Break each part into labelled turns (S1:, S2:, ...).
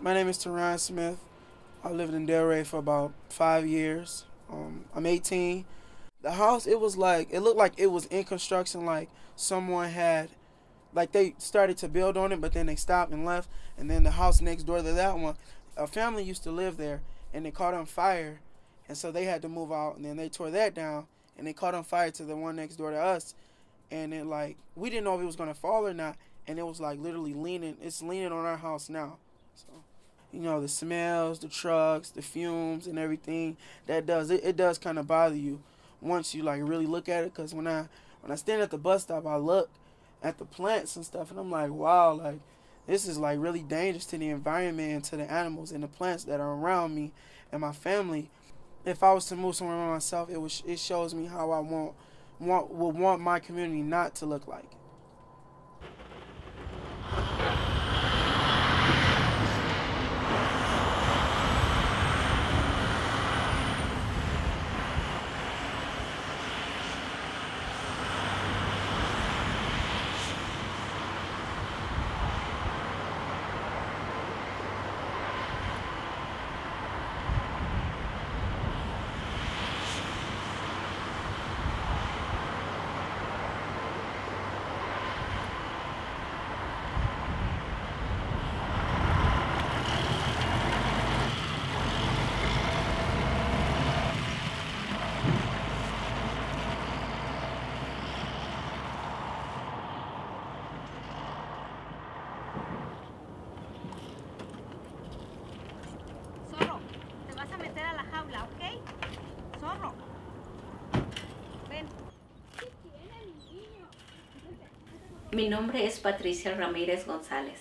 S1: My name is Teron Smith. I lived in Delray for about 5 years. I'm 18. The house, it looked like it was in construction, like someone had, like they started to build on it, but then they stopped and left. And then the house next door to that one, a family used to live there, and they caught on fire, and so they had to move out, and then they tore that down, and they caught on fire to the one next door to us, and it like we didn't know if it was gonna fall or not, and it was like literally leaning. It's leaning on our house now, so. The smells, the trucks, the fumes, and everything it does kind of bother you once you like really look at it. Cause when I stand at the bus stop, I look at the plants and stuff, and I'm like, wow, like this is like really dangerous to the environment and to the animals and the plants that are around me and my family. If I was to move somewhere by myself, it shows me how I would want my community not to look like.
S2: Zorro, te vas a meter a la jaula, ¿ok? Zorro, ven.
S3: Mi nombre es Patricia Ramírez González.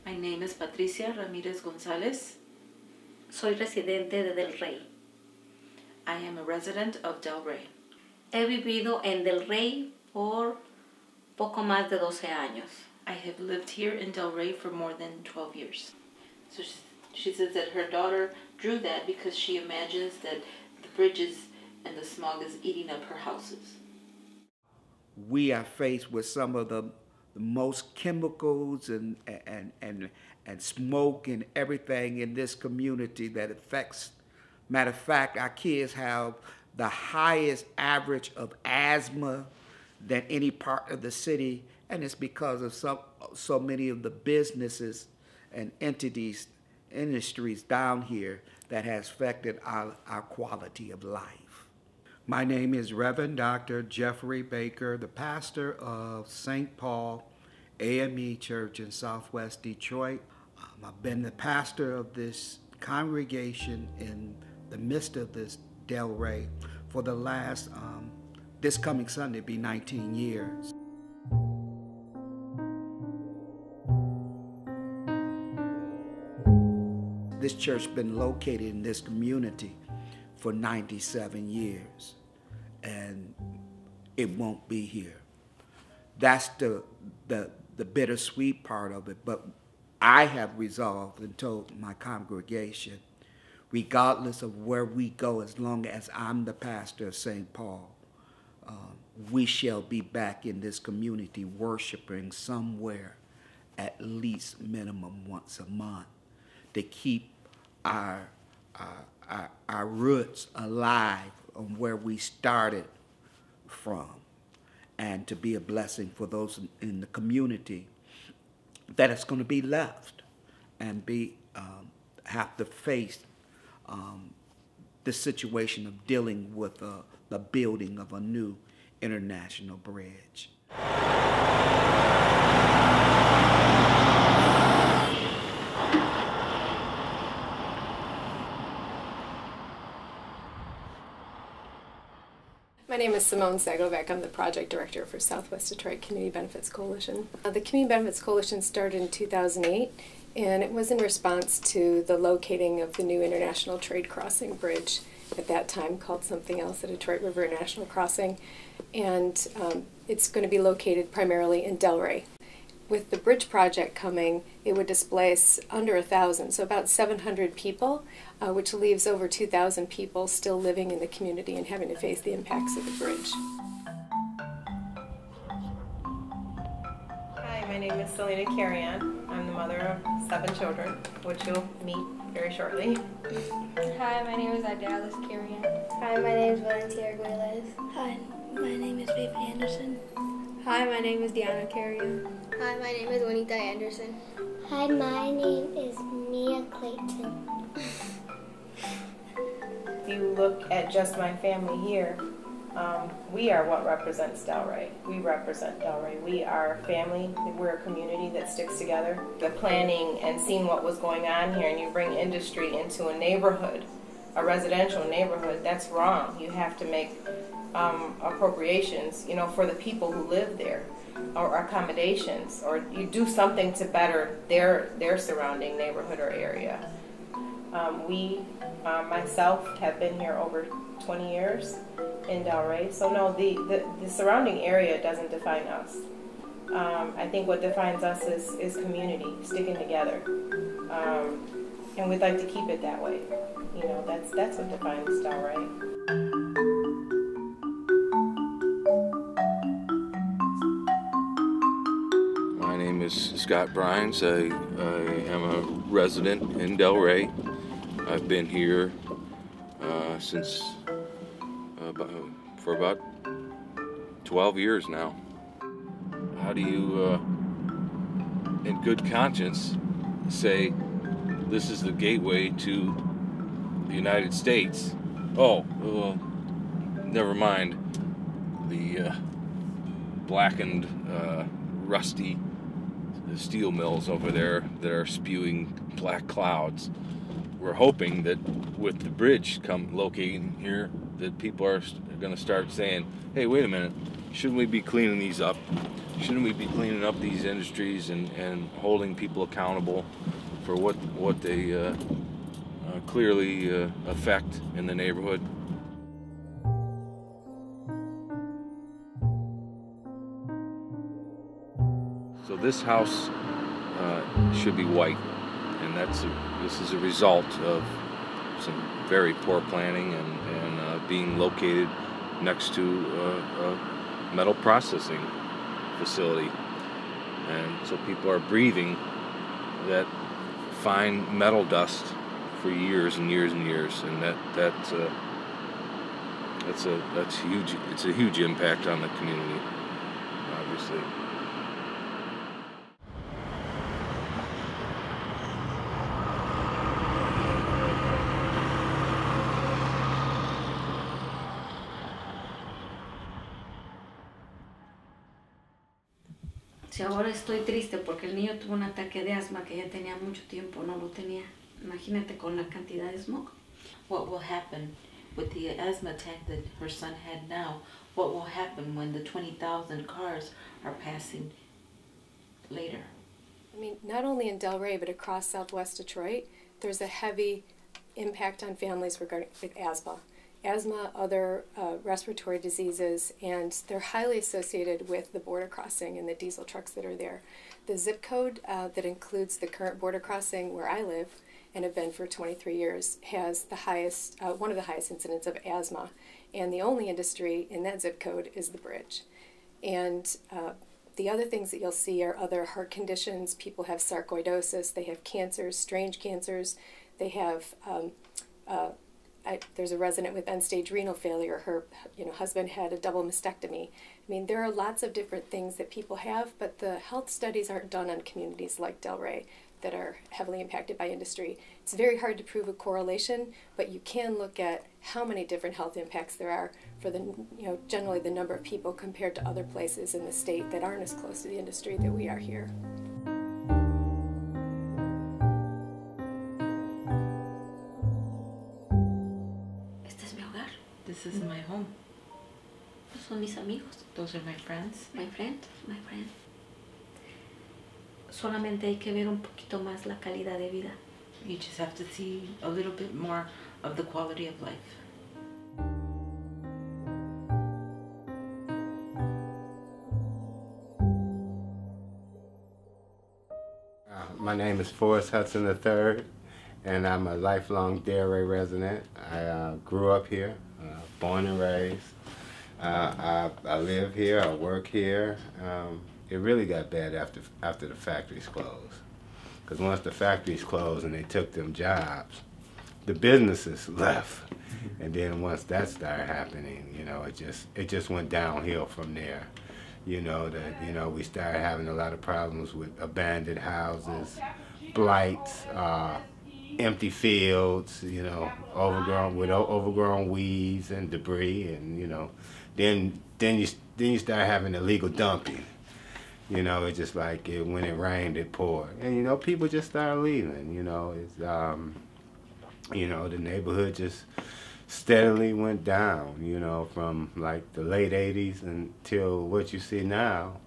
S4: My name is Patricia Ramirez Gonzalez.
S3: Soy residente de Delray.
S4: I am a resident of Delray.
S3: He vivido en Delray por poco más de 12 años.
S4: I have lived here in Delray for more than 12 years. So she says that her daughter drew that because she imagines that the bridges and the smog is eating up her houses.
S5: We are faced with some of the most chemicals and smoke and everything in this community that affects. Matter of fact, our kids have the highest average of asthma than any part of the city, and it's because of so many of the businesses and entities, industries down here that has affected our quality of life. My name is Reverend Dr. Jeffrey Baker, the pastor of St. Paul AME Church in Southwest Detroit. I've been the pastor of this congregation in the midst of this Delray for the last, this coming Sunday, be 19 years. This church been located in this community for 97 years, and it won't be here. That's the bittersweet part of it, but I have resolved and told my congregation, regardless of where we go, as long as I'm the pastor of St. Paul, we shall be back in this community worshiping somewhere at least minimum once a month to keep our roots alive on where we started from, and to be a blessing for those in the community that is going to be left and have to face the situation of dealing with the building of a new international bridge.
S6: My name is Simone Sagovac. I'm the project director for Southwest Detroit Community Benefits Coalition. The Community Benefits Coalition started in 2008, and it was in response to the locating of the new International Trade Crossing Bridge, at that time called something else, the Detroit River International Crossing, and it's going to be located primarily in Delray. With the bridge project coming, it would displace under 1,000, so about 700 people, which leaves over 2,000 people still living in the community and having to face the impacts of the bridge.
S7: Hi, my my name is Selena Carrion. I'm the mother of 7 children, which you'll meet very shortly.
S8: Hi, my name is Idalis Carrion.
S9: Hi, my name is Valentia Arguelles.
S10: Hi, my name is Faith Anderson.
S8: Hi, my name is Deanna Carrion.
S9: Hi, my name is Juanita Anderson.
S10: Hi, my name is Mia Clayton.
S7: If you look at just my family here, we are what represents Delray. We represent Delray. We are family. We're a community that sticks together. The planning and seeing what was going on here, and you bring industry into a neighborhood, a residential neighborhood, that's wrong. You have to make appropriations, for the people who live there, or accommodations, or you do something to better their surrounding neighborhood or area. Myself, have been here over 20 years in Delray, so no, the surrounding area doesn't define us. I think what defines us is community, sticking together, and we'd like to keep it that way. That's what defines Delray.
S11: My name is Scott Bryans. I am a resident in Delray. I've been here for about 12 years now. How do you, in good conscience, say this is the gateway to the United States? Oh, well, never mind the blackened, rusty steel mills over there that are spewing black clouds. We're hoping that with the bridge locating here, that people are going to start saying, hey, wait a minute, shouldn't we be cleaning these up? Shouldn't we be cleaning up these industries and holding people accountable for what they clearly affect in the neighborhood? So this house should be white, and this is a result of some very poor planning and being located next to a metal processing facility, and so people are breathing that fine metal dust for years and years and years, and that's huge. It's a huge impact on the community, obviously.
S3: Si ahora estoy triste porque el niño tuvo un ataque de asma que ya tenía mucho tiempo, no lo tenía. Imagínate con la cantidad de smog.
S4: What will happen with the asthma attack that her son had now? What will happen when the 20,000 cars are passing later?
S6: I mean, not only in Delray, but across Southwest Detroit, there's a heavy impact on families with asthma. Asthma, other respiratory diseases, and they're highly associated with the border crossing and the diesel trucks that are there. The zip code that includes the current border crossing where I live and have been for 23 years has the highest, one of the highest incidents of asthma, and the only industry in that zip code is the bridge. And the other things that you'll see are other heart conditions. People have sarcoidosis, they have cancers, strange cancers, they have there's a resident with end-stage renal failure. Her husband had a double mastectomy. I mean, there are lots of different things that people have, but the health studies aren't done on communities like Delray that are heavily impacted by industry. It's very hard to prove a correlation, but you can look at how many different health impacts there are for the, generally the number of people compared to other places in the state that aren't as close to the industry that we are here.
S4: This is my home.
S3: Esos son mis amigos.
S4: Those are my friends.
S3: My friend. Solamente hay que ver un poquito más la calidad de vida.
S4: You just have to see a little bit more of the quality of life.
S12: My name is Forrest Hudson III, and I'm a lifelong Delray resident. I grew up here, born and raised. I live here, I work here. it really got bad after the factories closed. Because once the factories closed and they took them jobs, the businesses left. And then once that started happening, you know, it just went downhill from there. You know, we started having a lot of problems with abandoned houses, blights, empty fields, you know, overgrown weeds and debris, and you know, then you start having illegal dumping. You know, it's just like when it rained, it poured, and you know, people just started leaving. You know, it's you know, the neighborhood just steadily went down. You know, from like the late '80s until what you see now.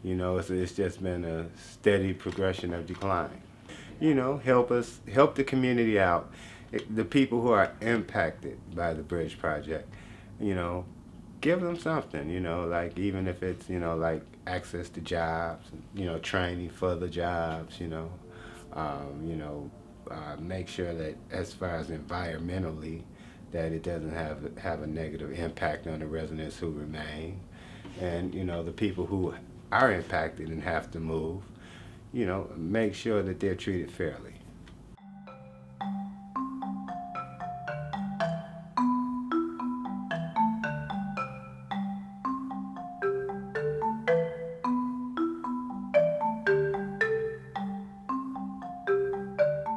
S12: You know, it's just been a steady progression of decline. You know, help the community out, the people who are impacted by the bridge project. You know, give them something. You know, like even if it's, you know, like access to jobs, you know, training for the jobs. You know, make sure that as far as environmentally, that it doesn't have a negative impact on the residents who remain, and you know, the people who are impacted and have to move. You know, make sure that they're treated fairly.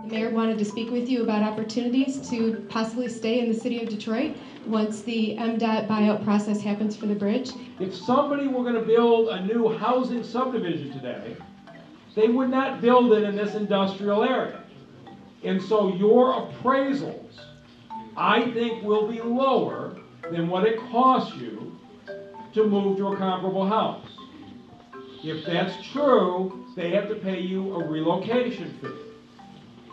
S13: The mayor wanted to speak with you about opportunities to possibly stay in the city of Detroit once the MDOT buyout process happens for the bridge.
S14: If somebody were going to build a new housing subdivision today, they would not build it in this industrial area. And so your appraisals, I think, will be lower than what it costs you to move to a comparable house. If that's true, they have to pay you a relocation fee.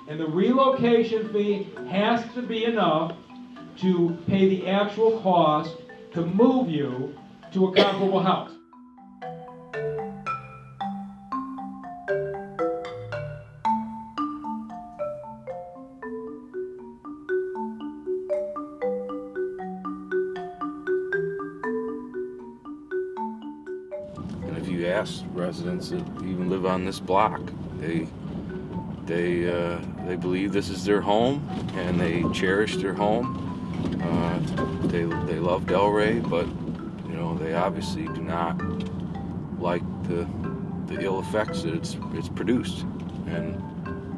S14: And the relocation fee has to be enough to pay the actual cost to move you to a comparable house.
S11: And if you ask residents that even live on this block, they believe this is their home and they cherish their home. They love Delray, but you know, they obviously do not like the ill effects that it's produced, and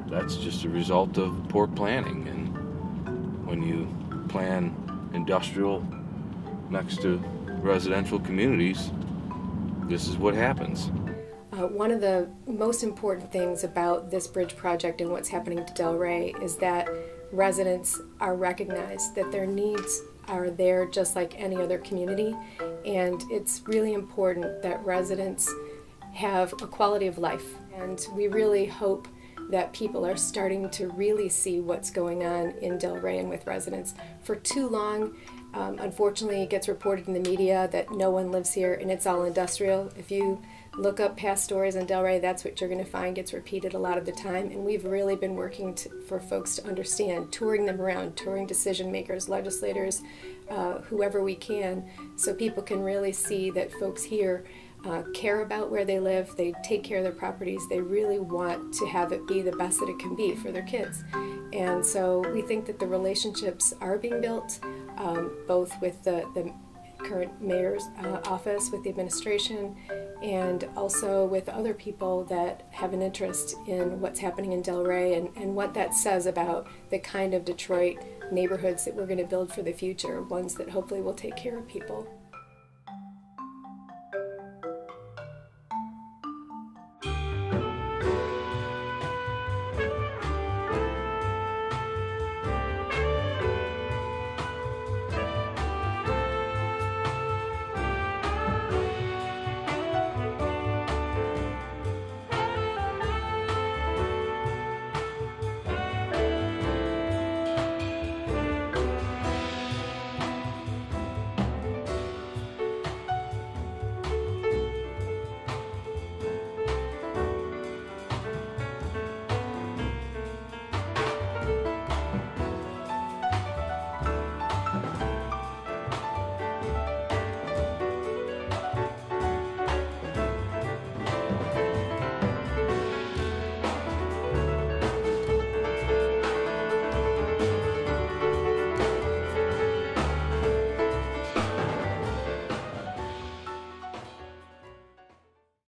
S11: that's just a result of poor planning. And when you plan industrial next to residential communities, this is what happens.
S6: One of the most important things about this bridge project and what's happening to Delray is that residents are recognized, that their needs are there just like any other community, and it's really important that residents have a quality of life. And we really hope that people are starting to really see what's going on in Delray and with residents. For too long, unfortunately, it gets reported in the media that no one lives here and it's all industrial. If you look up past stories on Delray, that's what you're going to find gets repeated a lot of the time. And we've really been working for folks to understand, touring them around, touring decision makers, legislators, whoever we can, so people can really see that folks here care about where they live, they take care of their properties, they really want to have it be the best that it can be for their kids. And so we think that the relationships are being built, both with the current mayor's office, with the administration, and also with other people that have an interest in what's happening in Delray and what that says about the kind of Detroit neighborhoods that we're going to build for the future, ones that hopefully will take care of people.